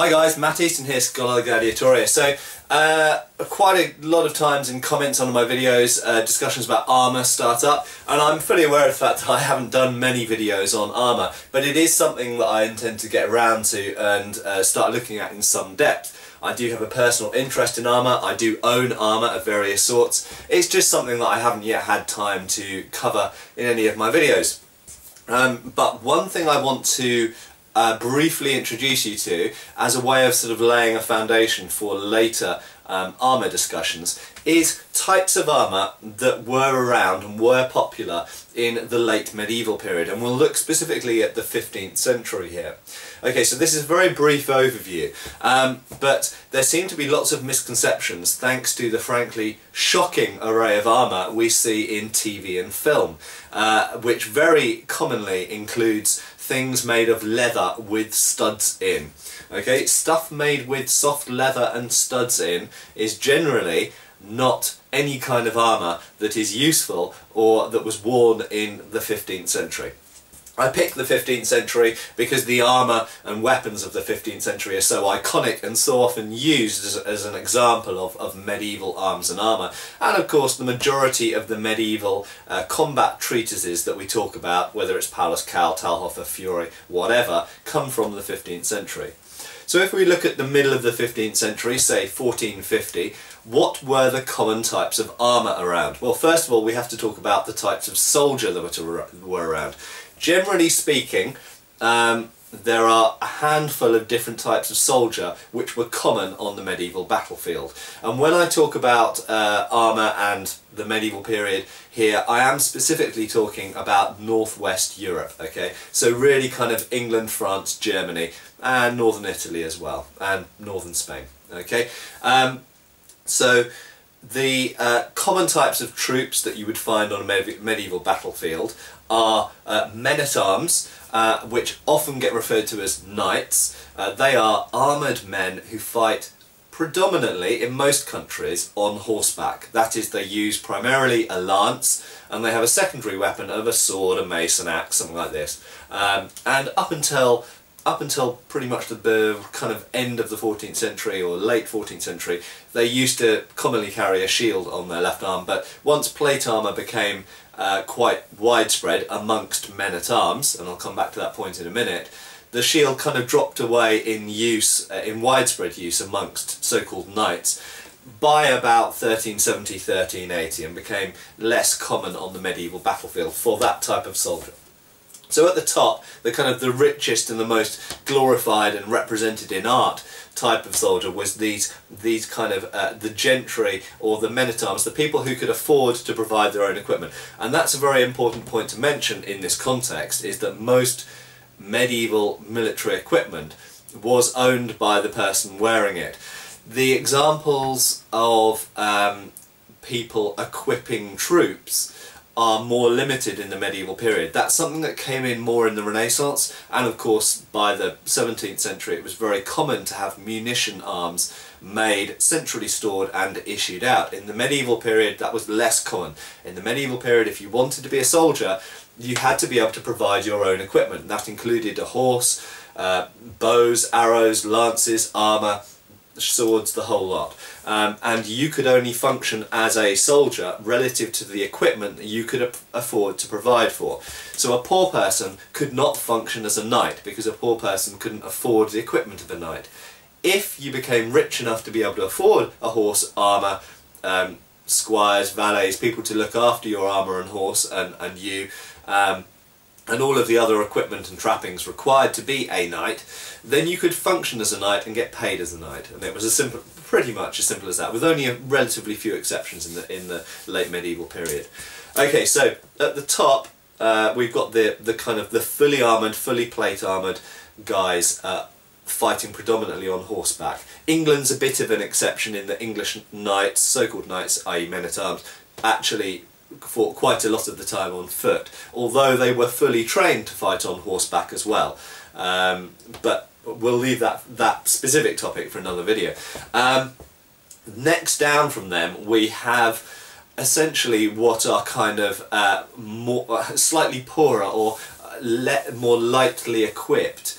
Hi guys, Matt Easton here, Scholar Gladiatoria. So, quite a lot of times in comments on my videos, discussions about armour start up, and I'm fully aware of the fact that I haven't done many videos on armour, but it is something that I intend to get around to and start looking at in some depth. I do have a personal interest in armour, I do own armour of various sorts. It's just something that I haven't yet had time to cover in any of my videos. But one thing I want to briefly introduce you to as a way of sort of laying a foundation for later armour discussions is types of armour that were around and were popular in the late medieval period, and we'll look specifically at the 15th century here. Okay, so this is a very brief overview, but there seem to be lots of misconceptions thanks to the frankly shocking array of armour we see in TV and film, which very commonly includes things made of leather with studs in. Okay, stuff made with soft leather and studs in is generally not any kind of armour that is useful or that was worn in the 15th century. I picked the 15th century because the armour and weapons of the 15th century are so iconic and so often used as an example of medieval arms and armour. And of course the majority of the medieval combat treatises that we talk about, whether it's Paulus Cal, Talhofer, Fury, whatever, come from the 15th century. So if we look at the middle of the 15th century, say 1450, what were the common types of armour around? Well, first of all, we have to talk about the types of soldier that were around. Generally speaking, there are a handful of different types of soldier which were common on the medieval battlefield. And when I talk about armour and the medieval period here, I am specifically talking about northwest Europe, okay? So really kind of England, France, Germany, and northern Italy as well, and northern Spain, okay? So the common types of troops that you would find on a medieval battlefield are men-at-arms, which often get referred to as knights. They are armoured men who fight predominantly, in most countries, on horseback. That is, they use primarily a lance, and they have a secondary weapon of a sword, a mace, an axe, something like this. And up until pretty much the kind of end of the 14th century or late 14th century, they used to commonly carry a shield on their left arm, but once plate armour became quite widespread amongst men-at-arms, and I'll come back to that point in a minute, the shield kind of dropped away in use, in widespread use amongst so-called knights by about 1370, 1380, and became less common on the medieval battlefield for that type of soldier. So at the top, the kind of the richest and the most glorified and represented in art type of soldier was these kind of the gentry or the men-at-arms, the people who could afford to provide their own equipment. And that's a very important point to mention in this context, is that most medieval military equipment was owned by the person wearing it. The examples of people equipping troops are more limited in the medieval period. That's something that came in more in the Renaissance, and of course by the 17th century it was very common to have munition arms made, centrally stored and issued out. In the medieval period that was less common. In the medieval period, if you wanted to be a soldier, you had to be able to provide your own equipment. That included a horse, bows, arrows, lances, armour, swords, the whole lot. And you could only function as a soldier relative to the equipment that you could afford to provide for. So a poor person could not function as a knight because a poor person couldn't afford the equipment of a knight. If you became rich enough to be able to afford a horse, armour, squires, valets, people to look after your armour and horse and you, and all of the other equipment and trappings required to be a knight, then you could function as a knight and get paid as a knight. And it was pretty much as simple as that, with only a relatively few exceptions in the late medieval period. Okay, so at the top we've got the kind of the fully armoured, fully plate armoured guys fighting predominantly on horseback. England's a bit of an exception in that English knights, so-called knights, i.e. men-at-arms, actually fought quite a lot of the time on foot, although they were fully trained to fight on horseback as well. But we'll leave that specific topic for another video. Next down from them we have essentially what are kind of slightly poorer or more lightly equipped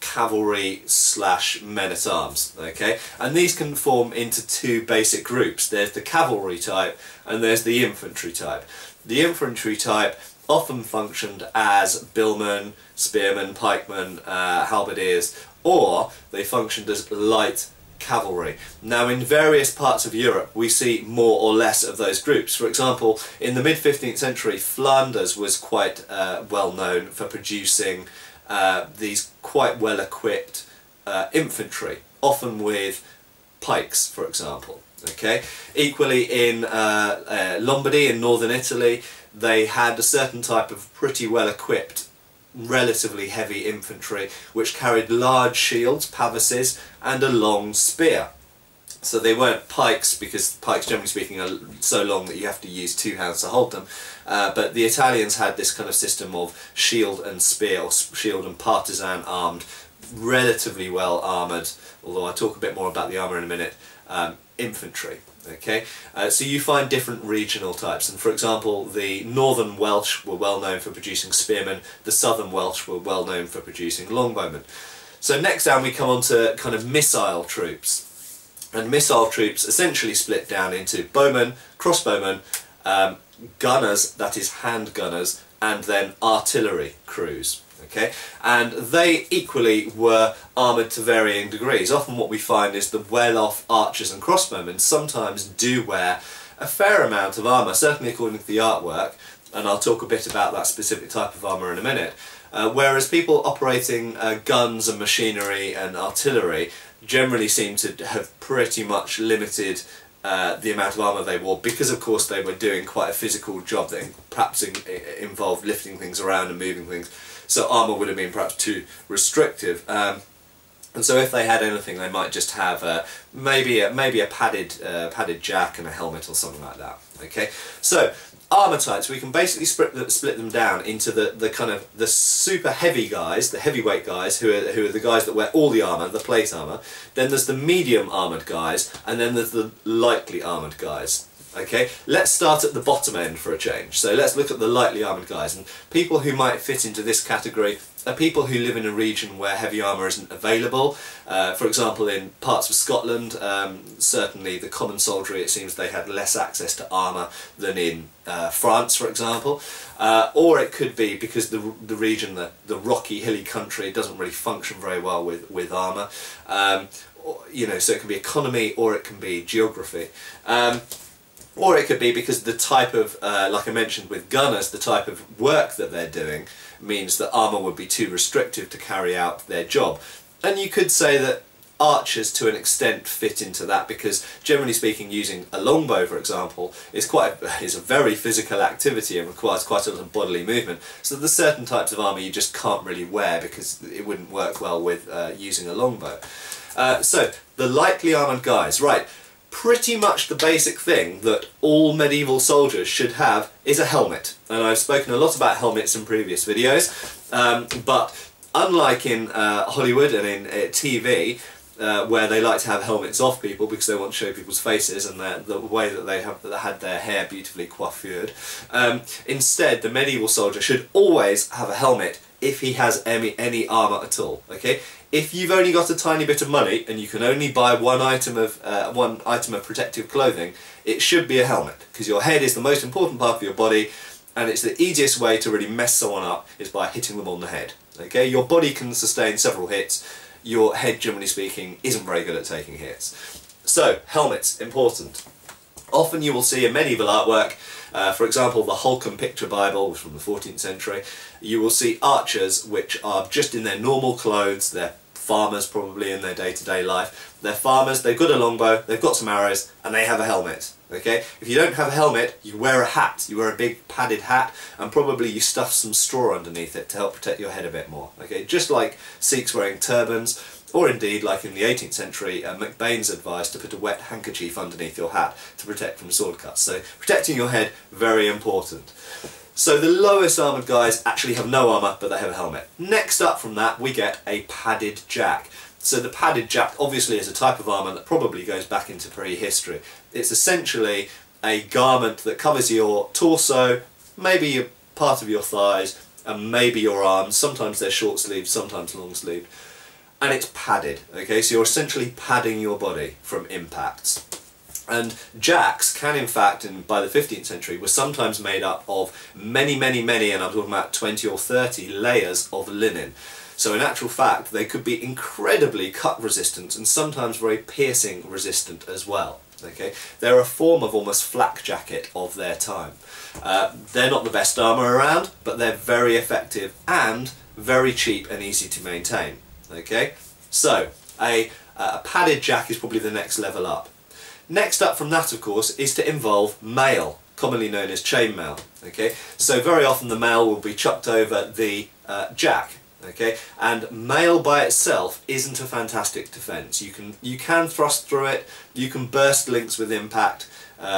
cavalry slash men-at-arms, okay? And these can form into two basic groups. There's the cavalry type and there's the infantry type. The infantry type often functioned as billmen, spearmen, pikemen, halberdiers, or they functioned as light cavalry. Now in various parts of Europe we see more or less of those groups. For example, in the mid-15th century, Flanders was quite well known for producing these quite well equipped infantry, often with pikes, for example. Okay. Equally in Lombardy in northern Italy, they had a certain type of pretty well equipped, relatively heavy infantry which carried large shields, pavises, and a long spear. So they weren't pikes, because pikes, generally speaking, are so long that you have to use two hands to hold them. But the Italians had this kind of system of shield and spear, or shield and partisan armed, relatively well armoured, although I'll talk a bit more about the armour in a minute, infantry. Okay, so you find different regional types, and for example the northern Welsh were well known for producing spearmen, the southern Welsh were well known for producing longbowmen. So next down we come on to kind of missile troops, and missile troops essentially split down into bowmen, crossbowmen, gunners, that is hand gunners, and then artillery crews. Okay, and they equally were armoured to varying degrees. Often what we find is the well-off archers and crossbowmen sometimes do wear a fair amount of armour, certainly according to the artwork, and I'll talk a bit about that specific type of armour in a minute. Whereas people operating guns and machinery and artillery generally seem to have pretty much limited the amount of armour they wore, because of course they were doing quite a physical job that perhaps involved lifting things around and moving things. So armour would have been perhaps too restrictive, and so if they had anything, they might just have maybe a padded jack and a helmet or something like that. Okay, so armour types, we can basically split them down into the kind of the super heavy guys, the heavyweight guys, who are the guys that wear all the armour, the plate armour. Then there's the medium armoured guys, and then there's the lightly armoured guys. Okay, let's start at the bottom end for a change. So let's look at the lightly armoured guys, and people who might fit into this category are people who live in a region where heavy armour isn't available. For example, in parts of Scotland, certainly the common soldiery, it seems they had less access to armour than in France, for example. Or it could be because the region, the rocky, hilly country, doesn't really function very well with armour. You know, so it can be economy or it can be geography. Or it could be because the type of, like I mentioned with gunners, the type of work that they're doing means that armour would be too restrictive to carry out their job. And you could say that archers to an extent fit into that, because generally speaking using a longbow, for example, is a very physical activity and requires quite a lot of bodily movement. So there's certain types of armour you just can't really wear because it wouldn't work well with using a longbow. So the lightly armoured guys, right. Pretty much the basic thing that all medieval soldiers should have is a helmet, and I've spoken a lot about helmets in previous videos, but unlike in Hollywood and in TV, where they like to have helmets off people because they want to show people's faces and the way that they had their hair beautifully coiffured, instead the medieval soldier should always have a helmet if he has any armour at all. Okay, if you've only got a tiny bit of money and you can only buy one item of protective clothing, it should be a helmet, because your head is the most important part of your body, and it's the easiest way to really mess someone up is by hitting them on the head. Okay, your body can sustain several hits. Your head, generally speaking, isn't very good at taking hits. So helmets, important. Often you will see in medieval artwork, for example the Holcomb Picture Bible from the 14th century, you will see archers which are just in their normal clothes. They're farmers probably in their day-to-day life. They're farmers, they've got a longbow, they've got some arrows, and they have a helmet. Okay? If you don't have a helmet, you wear a hat. You wear a big padded hat, and probably you stuff some straw underneath it to help protect your head a bit more. Okay? Just like Sikhs wearing turbans, or indeed, like in the 18th century, MacBain's advised to put a wet handkerchief underneath your hat to protect from sword cuts. So protecting your head, very important. So the lowest armoured guys actually have no armour, but they have a helmet. Next up from that, we get a padded jack. So the padded jack obviously is a type of armour that probably goes back into prehistory. It's essentially a garment that covers your torso, maybe part of your thighs, and maybe your arms. Sometimes they're short sleeved, sometimes long sleeved. and it's padded. Okay, so you're essentially padding your body from impacts. And jacks can in fact, and by the 15th century, were sometimes made up of many, and I'm talking about 20 or 30 layers of linen. So in actual fact, they could be incredibly cut resistant and sometimes very piercing resistant as well. Okay, they're a form of almost flak jacket of their time. They're not the best armour around, but they're very effective and very cheap and easy to maintain. Okay, so a padded jack is probably the next level up. Next up from that, of course, is to involve mail, commonly known as chainmail. Okay, so very often the mail will be chucked over the jack. Okay, and mail by itself isn't a fantastic defence. You can thrust through it, you can burst links with impact,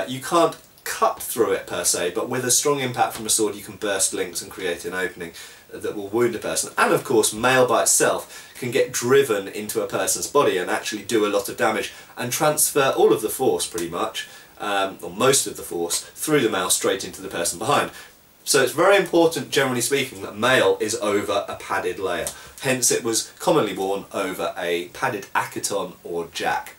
you can't cut through it per se, but with a strong impact from a sword you can burst links and create an opening that will wound a person. And of course mail by itself can get driven into a person's body and actually do a lot of damage and transfer all of the force pretty much, or most of the force, through the mail straight into the person behind. So it's very important, generally speaking, that mail is over a padded layer. Hence it was commonly worn over a padded accaton or jack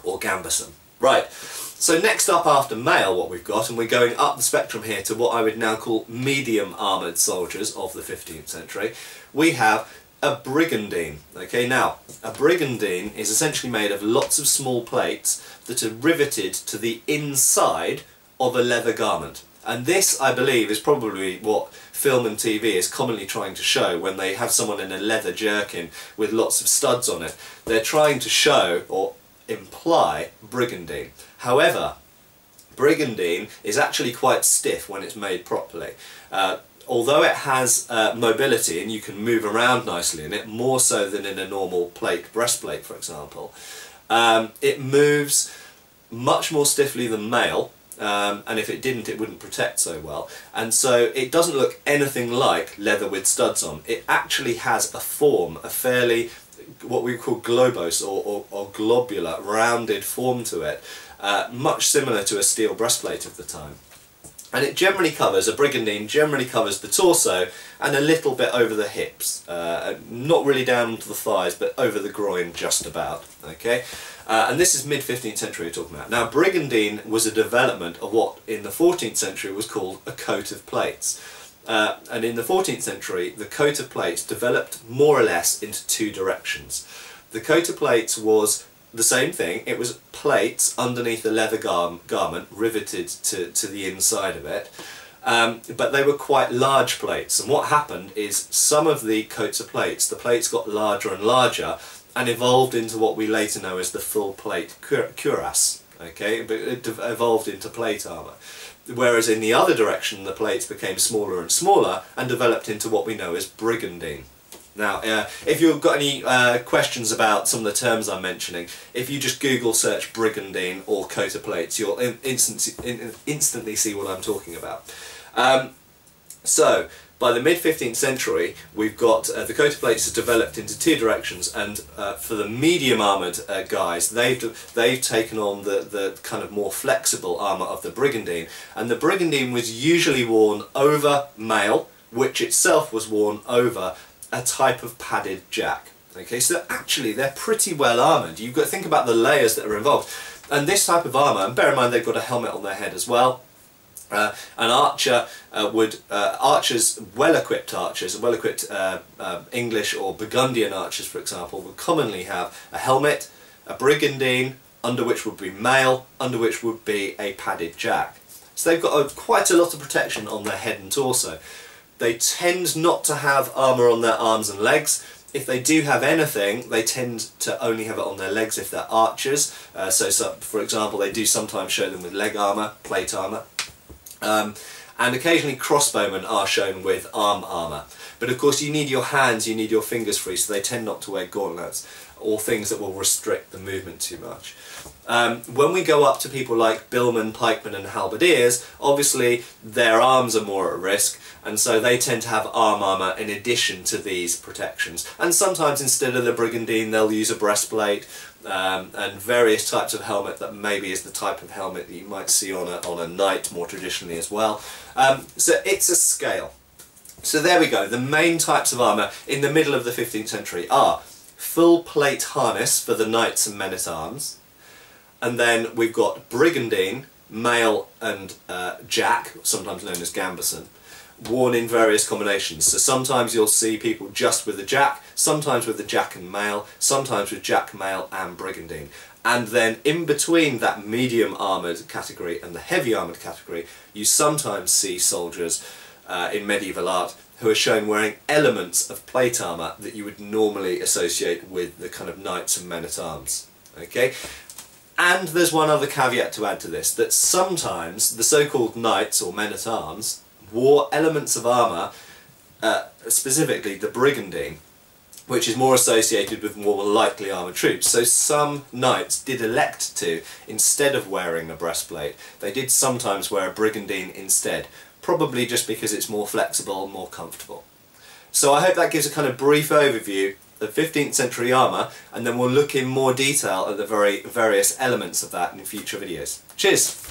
or gambeson. Right, so next up after mail what we've got, and we're going up the spectrum here to what I would now call medium armoured soldiers of the 15th century, we have a brigandine. Okay, now a brigandine is essentially made of lots of small plates that are riveted to the inside of a leather garment. And this, I believe, is probably what film and TV is commonly trying to show when they have someone in a leather jerkin with lots of studs on it. They're trying to show or imply brigandine. However, brigandine is actually quite stiff when it's made properly. Although it has mobility and you can move around nicely in it, more so than in a normal breastplate for example, it moves much more stiffly than mail. And if it didn't, it wouldn't protect so well, and so it doesn't look anything like leather with studs on. It actually has a form, a fairly, what we call globose or globular, rounded form to it, much similar to a steel breastplate of the time. And it generally covers, a brigandine generally covers the torso and a little bit over the hips, not really down to the thighs, but over the groin just about. Okay. And this is mid-15th century we're talking about. Now brigandine was a development of what in the 14th century was called a coat of plates. And in the 14th century the coat of plates developed more or less into two directions. The coat of plates was the same thing, it was plates underneath a leather garment riveted to the inside of it. But they were quite large plates, and what happened is some of the coats of plates, the plates got larger and larger and evolved into what we later know as the full plate cuirass. Okay, but it evolved into plate armour. Whereas in the other direction the plates became smaller and smaller and developed into what we know as brigandine. Now, if you've got any questions about some of the terms I'm mentioning, if you just Google search brigandine or coat of plates, you'll instantly see what I'm talking about. So, by the mid-15th century, we've got the coat of plates has developed into two directions, and for the medium armoured guys, they've taken on the kind of more flexible armour of the brigandine, and the brigandine was usually worn over mail, which itself was worn over a type of padded jack. Okay, so actually they're pretty well armoured. You've got to think about the layers that are involved, and this type of armour, and bear in mind they've got a helmet on their head as well. An archer archers, well-equipped archers, well-equipped English or Burgundian archers for example, would commonly have a helmet, a brigandine, under which would be mail, under which would be a padded jack. So they've got quite a lot of protection on their head and torso. They tend not to have armour on their arms and legs. If they do have anything, they tend to only have it on their legs if they're archers. So for example, they do sometimes show them with leg armour, plate armour. And occasionally crossbowmen are shown with arm armour. But of course you need your hands, you need your fingers free, so they tend not to wear gauntlets or things that will restrict the movement too much. When we go up to people like billmen, pikemen and halberdiers, obviously their arms are more at risk, and so they tend to have arm armour in addition to these protections. And sometimes instead of the brigandine they'll use a breastplate, and various types of helmet that maybe is the type of helmet that you might see on a knight more traditionally as well. So it's a scale. So there we go, the main types of armour in the middle of the 15th century are full plate harness for the knights and men-at-arms, and then we've got brigandine, mail and jack, sometimes known as gambeson, worn in various combinations. So sometimes you'll see people just with the jack, sometimes with the jack and mail, sometimes with jack, mail and brigandine. And then in between that medium armoured category and the heavy armoured category, you sometimes see soldiers in medieval art who are shown wearing elements of plate armour that you would normally associate with the kind of knights and men-at-arms. Okay? And there's one other caveat to add to this, that sometimes the so-called knights or men-at-arms wore elements of armour, specifically the brigandine, which is more associated with more lightly armoured troops. So some knights did elect to, instead of wearing a breastplate, they did sometimes wear a brigandine instead, probably just because it's more flexible and more comfortable. So I hope that gives a kind of brief overview of 15th century armour, and then we'll look in more detail at the various elements of that in future videos. Cheers!